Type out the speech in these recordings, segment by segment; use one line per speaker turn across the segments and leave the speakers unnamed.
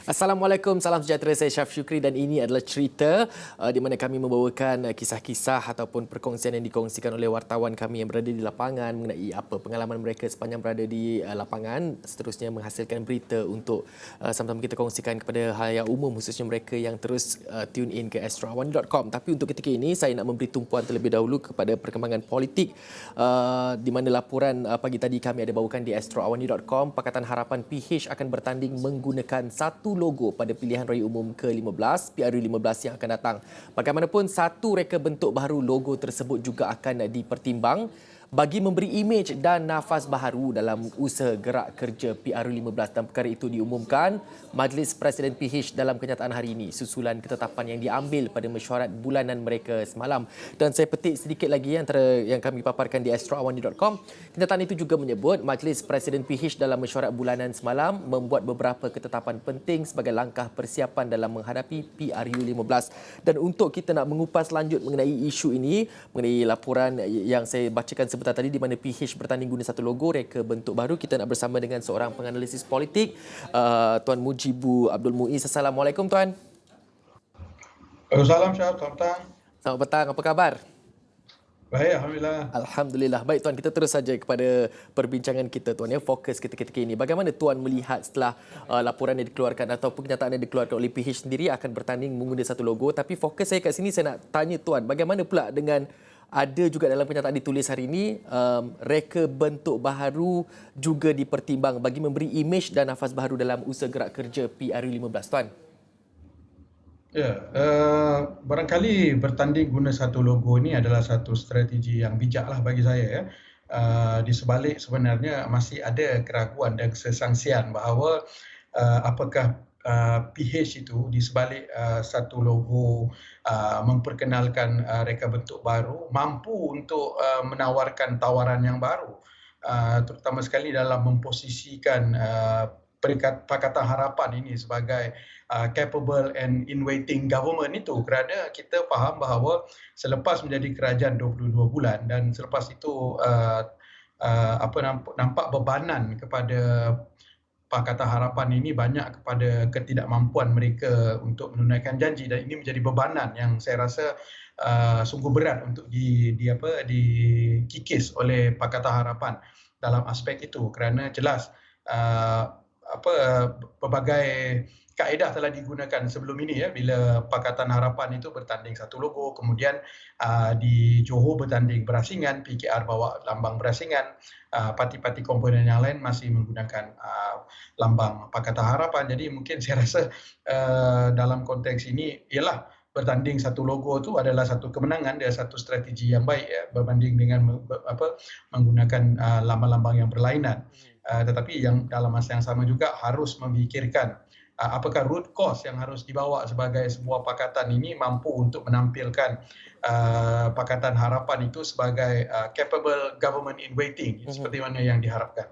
Assalamualaikum, salam sejahtera. Saya Syaf Syukri dan ini adalah cerita di mana kami membawakan kisah-kisah ataupun perkongsian yang dikongsikan oleh wartawan kami yang berada di lapangan mengenai apa pengalaman mereka sepanjang berada di lapangan, seterusnya menghasilkan berita untuk sama-sama kita kongsikan kepada halayak umum, khususnya mereka yang terus tune in ke astroawani.com. Tapi untuk ketika ini saya nak memberi tumpuan terlebih dahulu kepada perkembangan politik di mana laporan pagi tadi kami ada bawakan di astroawani.com. Pakatan Harapan PH akan bertanding menggunakan satu logo pada pilihan raya umum ke-15 PRU15 yang akan datang. Bagaimanapun, satu reka bentuk baru logo tersebut juga akan dipertimbang bagi memberi imej dan nafas baharu dalam usaha gerak kerja PRU15, dan perkara itu diumumkan Majlis Presiden PH dalam kenyataan hari ini susulan ketetapan yang diambil pada mesyuarat bulanan mereka semalam. Dan saya petik sedikit lagi antara yang kami paparkan di astroawani.com. Kenyataan itu juga menyebut Majlis Presiden PH dalam mesyuarat bulanan semalam membuat beberapa ketetapan penting sebagai langkah persiapan dalam menghadapi PRU15. Dan untuk kita nak mengupas lanjut mengenai isu ini, mengenai laporan yang saya bacakan sebentar tadi di mana PH bertanding guna satu logo reka bentuk baru, kita nak bersama dengan seorang penganalisis politik, Tuan Mujibu Abdul Muiz. Assalamualaikum Tuan.
Waalaikumsalam Syaf, selamat petang.
Selamat petang, apa khabar?
Baik, Alhamdulillah.
Alhamdulillah. Baik Tuan, kita terus saja kepada perbincangan kita Tuan, ya, fokus ketika ini. Bagaimana Tuan melihat setelah laporan yang dikeluarkan ataupun kenyataan yang dikeluarkan oleh PH sendiri akan bertanding menggunakan satu logo, tapi fokus saya kat sini, saya nak tanya Tuan, bagaimana pula dengan ada juga dalam kenyataan ditulis hari ini, reka bentuk baharu juga dipertimbang bagi memberi imej dan nafas baharu dalam usaha gerak kerja PRU15 Tuan?
Ya, barangkali bertanding guna satu logo ini adalah satu strategi yang bijaklah bagi saya, ya. Di sebalik sebenarnya masih ada keraguan dan kesangsian bahawa apakah PH itu di sebalik satu logo memperkenalkan reka bentuk baru mampu untuk menawarkan tawaran yang baru, terutama sekali dalam memposisikan Pakatan Harapan ini sebagai capable and in-waiting government itu, kerana kita faham bahawa selepas menjadi kerajaan 22 bulan dan selepas itu nampak bebanan kepada Pakatan Harapan ini banyak kepada ketidakmampuan mereka untuk menunaikan janji, dan ini menjadi bebanan yang saya rasa sungguh berat untuk dikikis oleh Pakatan Harapan dalam aspek itu, kerana jelas pelbagai kaedah telah digunakan sebelum ini, ya, bila Pakatan Harapan itu bertanding satu logo, kemudian di Johor bertanding berasingan, PKR bawa lambang berasingan, parti-parti komponen yang lain masih menggunakan lambang Pakatan Harapan. Jadi mungkin saya rasa dalam konteks ini ialah bertanding satu logo itu adalah satu kemenangan, dia satu strategi yang baik, ya, berbanding dengan menggunakan lambang-lambang yang berlainan. Tetapi yang dalam masa yang sama juga harus memikirkan apakah root cause yang harus dibawa sebagai sebuah pakatan ini mampu untuk menampilkan Pakatan Harapan itu sebagai capable government in waiting, seperti mana yang diharapkan.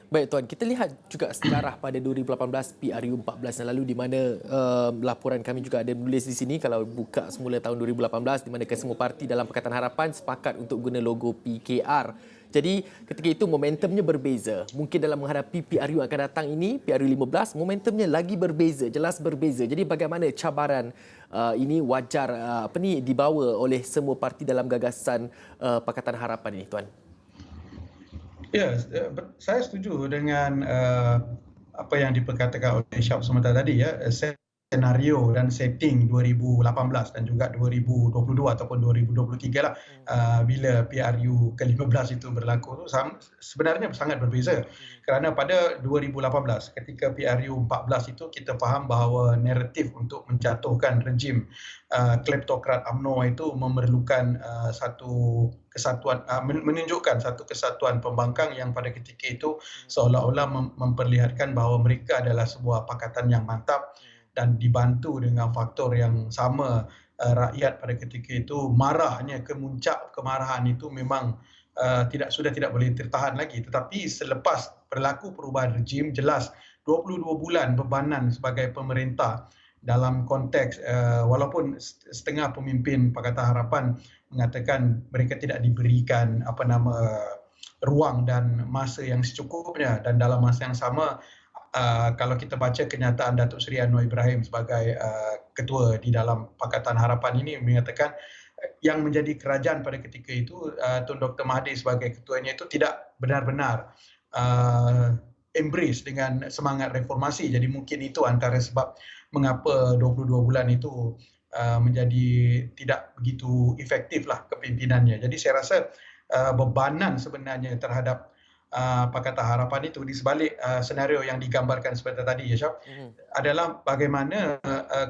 Baik Tuan, kita lihat juga sejarah pada 2018 PRU14 yang lalu, di mana laporan kami juga ada menulis di sini kalau buka semula tahun 2018, di mana kesemua parti dalam Pakatan Harapan sepakat untuk guna logo PKR. Jadi ketika itu momentumnya berbeza. Mungkin dalam menghadapi PRU yang akan datang ini, PRU15, momentumnya lagi berbeza, jelas berbeza. Jadi bagaimana cabaran ini wajar dibawa oleh semua parti dalam gagasan Pakatan Harapan ini Tuan?
Ya, saya setuju dengan apa yang diperkatakan oleh Syaf sebentar tadi, ya. Senario dan setting 2018 dan juga 2022 ataupun 2023 lah, bila PRU ke-15 itu berlaku tu sebenarnya sangat berbeza, kerana pada 2018 ketika PRU 14 itu kita faham bahawa naratif untuk menjatuhkan rejim kleptokrat UMNO itu memerlukan satu kesatuan, menunjukkan satu kesatuan pembangkang yang pada ketika itu seolah-olah memperlihatkan bahawa mereka adalah sebuah pakatan yang mantap, dan dibantu dengan faktor yang sama, rakyat pada ketika itu marahnya, kemuncak kemarahan itu memang sudah tidak boleh tertahan lagi. Tetapi selepas berlaku perubahan rejim, jelas 22 bulan bebanan sebagai pemerintah dalam konteks walaupun setengah pemimpin Pakatan Harapan mengatakan mereka tidak diberikan ruang dan masa yang secukupnya, dan dalam masa yang sama kalau kita baca kenyataan Datuk Seri Anwar Ibrahim sebagai ketua di dalam Pakatan Harapan ini mengatakan yang menjadi kerajaan pada ketika itu Tun Dr. Mahathir sebagai ketuanya itu tidak benar-benar embrace dengan semangat reformasi. Jadi mungkin itu antara sebab mengapa 22 bulan itu menjadi tidak begitu efektif lah kepimpinannya. Jadi saya rasa bebanan sebenarnya terhadap Pakatan Harapan itu di sebalik senario yang digambarkan seperti tadi ya Syaf, adalah bagaimana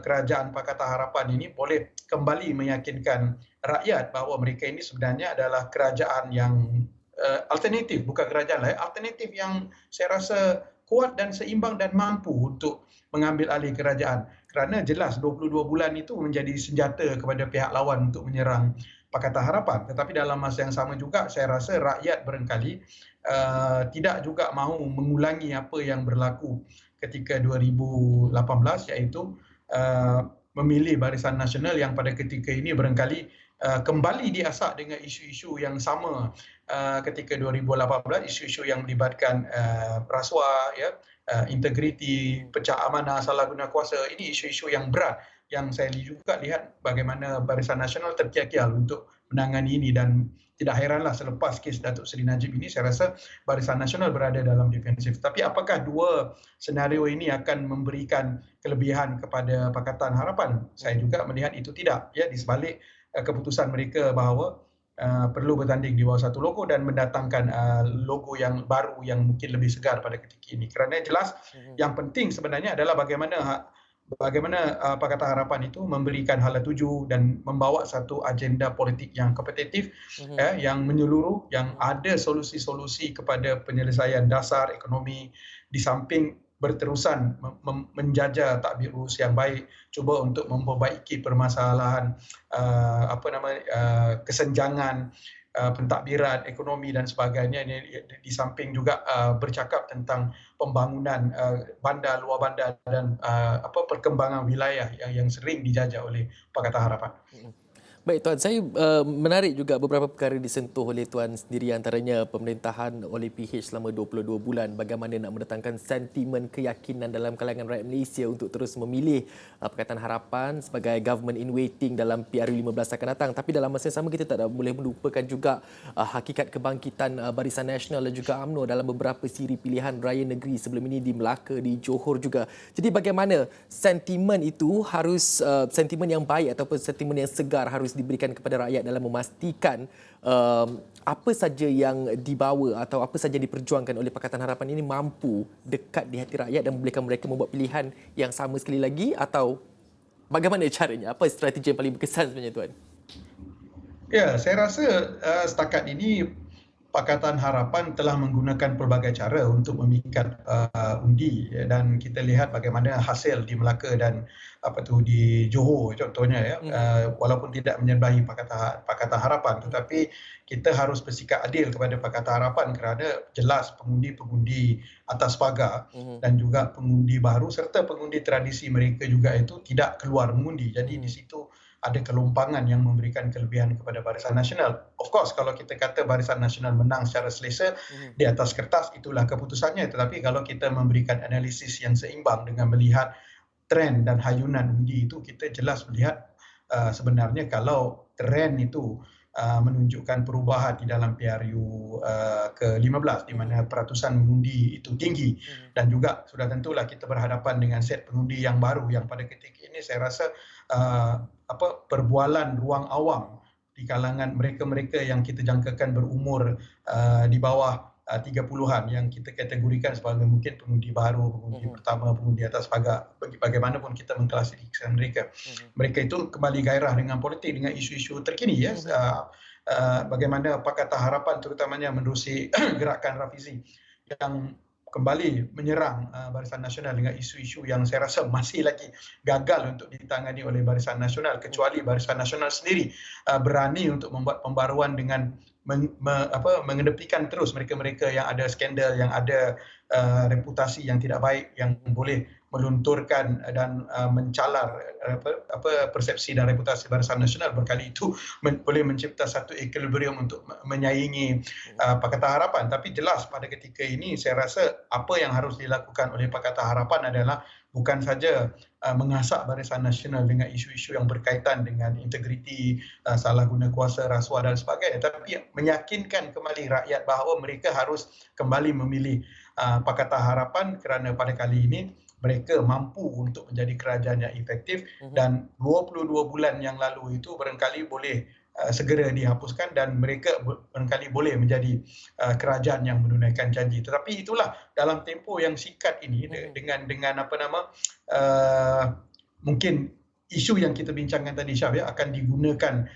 kerajaan Pakatan Harapan ini boleh kembali meyakinkan rakyat bahawa mereka ini sebenarnya adalah kerajaan yang alternatif, bukan kerajaan lain, alternatif yang saya rasa kuat dan seimbang dan mampu untuk mengambil alih kerajaan. Kerana jelas 22 bulan itu menjadi senjata kepada pihak lawan untuk menyerang Pakatan Harapan. Tetapi dalam masa yang sama juga saya rasa rakyat barangkali tidak juga mahu mengulangi apa yang berlaku ketika 2018, iaitu memilih Barisan Nasional yang pada ketika ini barangkali kembali diasak dengan isu-isu yang sama ketika 2018, isu-isu yang melibatkan rasuah, ya, integriti, pecah amanah, salah guna kuasa. Ini isu-isu yang berat yang saya juga lihat bagaimana Barisan Nasional terkial-kial untuk menangani ini, dan tidak heranlah selepas kes Datuk Seri Najib ini saya rasa Barisan Nasional berada dalam defensif. Tapi apakah dua senario ini akan memberikan kelebihan kepada Pakatan Harapan? Saya juga melihat itu tidak, ya, di sebalik keputusan mereka bahawa perlu bertanding di bawah satu logo dan mendatangkan logo yang baru yang mungkin lebih segar pada ketika ini. Kerana jelas yang penting sebenarnya adalah bagaimana Pakatan Harapan itu memberikan hala tuju dan membawa satu agenda politik yang kompetitif, yang menyeluruh, yang ada solusi-solusi kepada penyelesaian dasar ekonomi, di samping berterusan menjajah tadbir urus yang baik, cuba untuk memperbaiki permasalahan kesenjangan pentadbiran ekonomi dan sebagainya. Ini di samping juga bercakap tentang pembangunan bandar, luar bandar dan perkembangan wilayah yang sering dijajah oleh Pakatan Harapan.
Baik Tuan, saya menarik juga beberapa perkara disentuh oleh Tuan sendiri, antaranya pemerintahan oleh PH selama 22 bulan, bagaimana nak mendatangkan sentimen keyakinan dalam kalangan rakyat Malaysia untuk terus memilih Pakatan Harapan sebagai government in waiting dalam PRU 15 akan datang. Tapi dalam masa yang sama kita tak boleh melupakan juga hakikat kebangkitan Barisan Nasional dan juga UMNO dalam beberapa siri pilihan raya negeri sebelum ini di Melaka, di Johor juga. Jadi bagaimana sentimen itu harus sentimen yang baik ataupun sentimen yang segar harus diberikan kepada rakyat dalam memastikan apa saja yang dibawa atau apa saja diperjuangkan oleh Pakatan Harapan ini mampu dekat di hati rakyat dan membolehkan mereka membuat pilihan yang sama sekali lagi, atau bagaimana caranya? Apa strategi yang paling berkesan sebenarnya Tuan?
Ya, saya rasa setakat ini Pakatan Harapan telah menggunakan pelbagai cara untuk memikat undi, dan kita lihat bagaimana hasil di Melaka dan di Johor contohnya, ya, walaupun tidak menyerbahi Pakatan Harapan, tetapi kita harus bersikap adil kepada Pakatan Harapan kerana jelas pengundi-pengundi atas pagar dan juga pengundi baru serta pengundi tradisi mereka juga itu tidak keluar mengundi. Jadi di situ ada kelompangan yang memberikan kelebihan kepada Barisan Nasional. Of course, kalau kita kata Barisan Nasional menang secara selesa, di atas kertas itulah keputusannya. Tetapi kalau kita memberikan analisis yang seimbang dengan melihat trend dan hayunan undi itu, kita jelas melihat sebenarnya kalau trend itu menunjukkan perubahan di dalam PRU ke-15 di mana peratusan mengundi itu tinggi, dan juga sudah tentulah kita berhadapan dengan set pengundi yang baru yang pada ketika ini saya rasa perbualan ruang awam di kalangan mereka-mereka yang kita jangkakan berumur di bawah 30-an yang kita kategorikan sebagai mungkin pengundi baru, pengundi pertama, pengundi atas pagar, bagaimanapun kita mengklasifikasikan mereka. Mereka itu kembali gairah dengan politik, dengan isu-isu terkini, ya. Bagaimana Pakatan Harapan terutamanya menerusi gerakan revisi yang kembali menyerang Barisan Nasional dengan isu-isu yang saya rasa masih lagi gagal untuk ditangani oleh Barisan Nasional, kecuali Barisan Nasional sendiri berani untuk membuat pembaruan dengan mengedepikan terus mereka-mereka yang ada skandal, yang ada reputasi yang tidak baik, yang boleh melunturkan dan mencalar persepsi dan reputasi Barisan Nasional, berkali itu boleh mencipta satu equilibrium untuk menyaingi Pakatan Harapan. Tapi jelas pada ketika ini saya rasa apa yang harus dilakukan oleh Pakatan Harapan adalah bukan saja mengasak Barisan Nasional dengan isu-isu yang berkaitan dengan integriti, salah guna kuasa, rasuah dan sebagainya, tapi meyakinkan kembali rakyat bahawa mereka harus kembali memilih Pakatan Harapan kerana pada kali ini mereka mampu untuk menjadi kerajaan yang efektif dan 22 bulan yang lalu itu barangkali boleh segera dihapuskan dan mereka barangkali boleh menjadi kerajaan yang menunaikan janji. Tetapi itulah dalam tempoh yang singkat ini dengan apa nama mungkin isu yang kita bincangkan tadi, Syaf, ya, akan digunakan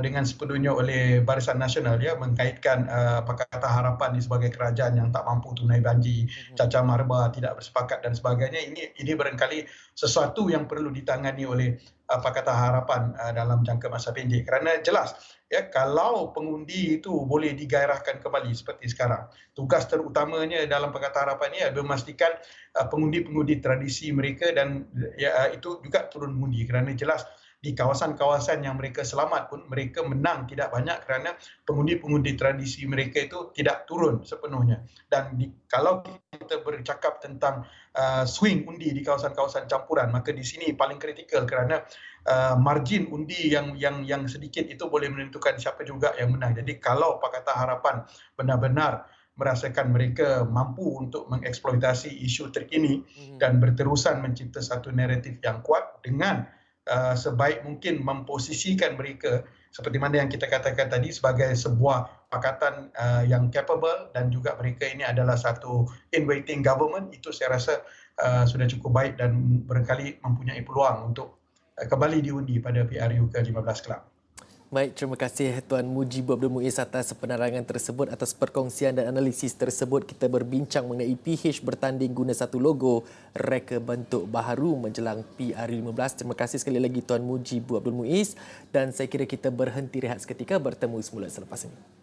dengan sepenuhnya oleh Barisan Nasional, ya, mengkaitkan Pakatan Harapan sebagai kerajaan yang tak mampu tunai janji, cacah marba, tidak bersepakat dan sebagainya. Ini barangkali sesuatu yang perlu ditangani oleh Pakatan Harapan dalam jangka masa pendek. Kerana jelas, ya, kalau pengundi itu boleh digairahkan kembali seperti sekarang, tugas terutamanya dalam Pakatan Harapan ini adalah memastikan pengundi-pengundi tradisi mereka dan ya, itu juga turun mengundi, kerana jelas di kawasan-kawasan yang mereka selamat pun mereka menang tidak banyak kerana pengundi-pengundi tradisi mereka itu tidak turun sepenuhnya. Dan kalau kita bercakap tentang swing undi di kawasan-kawasan campuran, maka di sini paling kritikal kerana margin undi yang sedikit itu boleh menentukan siapa juga yang menang. Jadi kalau Pakatan Harapan benar-benar merasakan mereka mampu untuk mengeksploitasi isu terkini dan berterusan mencipta satu naratif yang kuat dengan sebaik mungkin memposisikan mereka seperti mana yang kita katakan tadi sebagai sebuah pakatan yang capable dan juga mereka ini adalah satu in-waiting government, itu saya rasa sudah cukup baik dan barangkali mempunyai peluang untuk kembali diundi pada PRU ke-15 kelab.
Baik, terima kasih Tuan Mujib Abdul Muiz atas penerangan tersebut, atas perkongsian dan analisis tersebut. Kita berbincang mengenai PH bertanding guna satu logo reka bentuk baharu menjelang PRU15. Terima kasih sekali lagi Tuan Mujib Abdul Muiz dan saya kira kita berhenti rehat seketika, bertemu semula selepas ini.